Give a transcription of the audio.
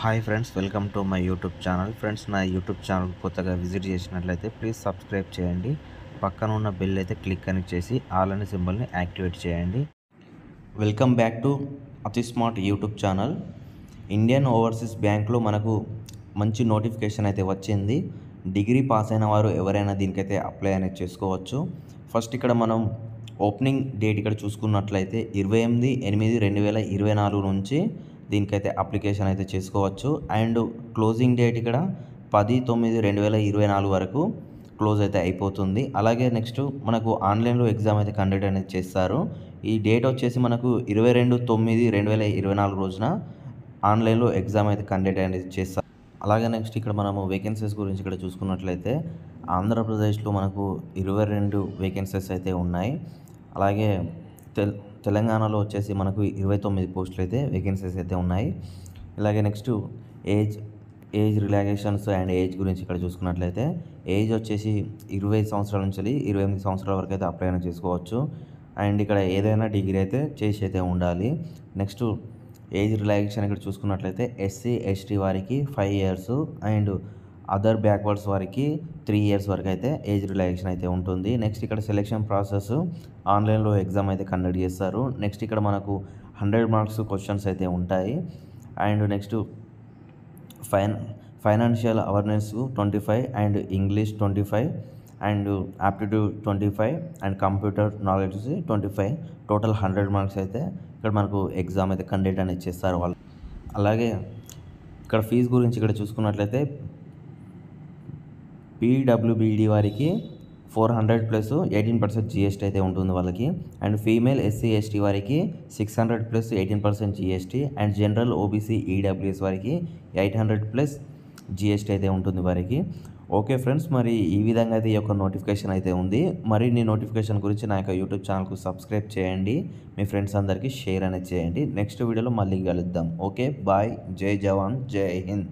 Hi friends, welcome to my YouTube channel. Friends, నా YouTube channel కొత్తగా visit చేసినట్లయితే please subscribe చేయండి. పక్కన ఉన్న బెల్ అయితే క్లిక్ అని చేసి ఆల్ అనే సింబల్ని యాక్టివేట్ చేయండి. వెల్కమ్ బ్యాక్ టు అతి smart YouTube channel. Indian overseas బ్యాంక్లో మనకు మంచి నోటిఫికేషన్ అయితే వచ్చింది. డిగ్రీ పాస్ అయిన వారు ఎవరైనా దీనికైతే అప్లై అనేది చేసుకోవచ్చు. ఫస్ట్ ఇక్కడ మనం ఓపెనింగ్ డేట్ ఇక్కడ చూసుకున్నట్లయితే 28/8/2024 నుంచి దీనికైతే అప్లికేషన్ అయితే చేసుకోవచ్చు. అండ్ క్లోజింగ్ డేట్ ఇక్కడ 10/9/2024 వరకు క్లోజ్ అయితే అయిపోతుంది. అలాగే నెక్స్ట్ మనకు ఆన్లైన్లో ఎగ్జామ్ అయితే కండక్ట్ అనేది చేస్తారు. ఈ డేట్ వచ్చేసి మనకు 22/9/2024 రోజున ఆన్లైన్లో ఎగ్జామ్ అయితే కండక్ట్ అనేది చేస్తారు. అలాగే నెక్స్ట్ ఇక్కడ మనము వేకెన్సీస్ గురించి ఇక్కడ చూసుకున్నట్లయితే ఆంధ్రప్రదేశ్లో మనకు 22 వేకెన్సీస్ అయితే ఉన్నాయి. అలాగే తెలంగాణలో వచ్చేసి మనకు 29 పోస్టులు అయితే వేకెన్సీస్ అయితే ఉన్నాయి. అలాగే next age relaxations and age గురించి ఇక్కడ చూసుకున్నట్లయితే ఏజ్ వచ్చేసి 25 సంవత్సరాల నుంచి 28 సంవత్సరాల వరకు అయితే అప్లై అనేది చేసుకోవచ్చు. అండ్ ఇక్కడ ఏదైనా డిగ్రీ అయితే చేసి అయితే ఉండాలి. నెక్స్ట్ ఏజ్ రిలాక్సేషన్ ఇక్కడ చూసుకున్నట్లయితే ఎస్సీ ఎస్టీ వారికి 5 ఇయర్స్ అండ్ అదర్ బ్యాక్వర్డ్స్ వారికి 3 ఇయర్స్ వరకు అయితే ఏజ్ రిలాక్సేషన్ అయితే ఉంటుంది. నెక్స్ట్ ఇక్కడ సెలెక్షన్ ప్రాసెస్ ఆన్లైన్లో ఎగ్జామ్ అయితే కండక్ట్ చేస్తారు. నెక్స్ట్ ఇక్కడ మనకు 100 మార్క్స్ క్వశ్చన్స్ అయితే ఉంటాయి. And next financial awareness 25 and English 25 and aptitude 25 and computer knowledge 25, total 100 marks అయితే ఇక్కడ మనకు ఎగ్జామ్ అయితే కండక్ట్ అనేది చేస్తారు వాళ్ళు. అలాగే ఇక్కడ ఫీజు గురించి ఇక్కడ చూసుకున్నట్లయితే పీడబ్ల్యూబీడీ వారికి 400 ప్లస్ 18% జిఎస్టీ అయితే ఉంటుంది వాళ్ళకి. అండ్ ఫీమేల్ ఎస్సీ ఎస్టీ వారికి 600 plus 18% GST and general OBC EWS వారికి 800 ప్లస్ జిఎస్టీ అయితే ఉంటుంది వారికి. ఓకే ఫ్రెండ్స్, మరి ఈ విధంగా అయితే ఈ యొక్క నోటిఫికేషన్ అయితే ఉంది. మరిన్ని నోటిఫికేషన్ గురించి నా యొక్క యూట్యూబ్ ఛానల్కు సబ్స్క్రైబ్ చేయండి, మీ ఫ్రెండ్స్ అందరికీ షేర్ అనేది చేయండి. నెక్స్ట్ వీడియోలో మళ్ళీ కలుద్దాం. Okay, bye. జై జవాన్, జై హింద్.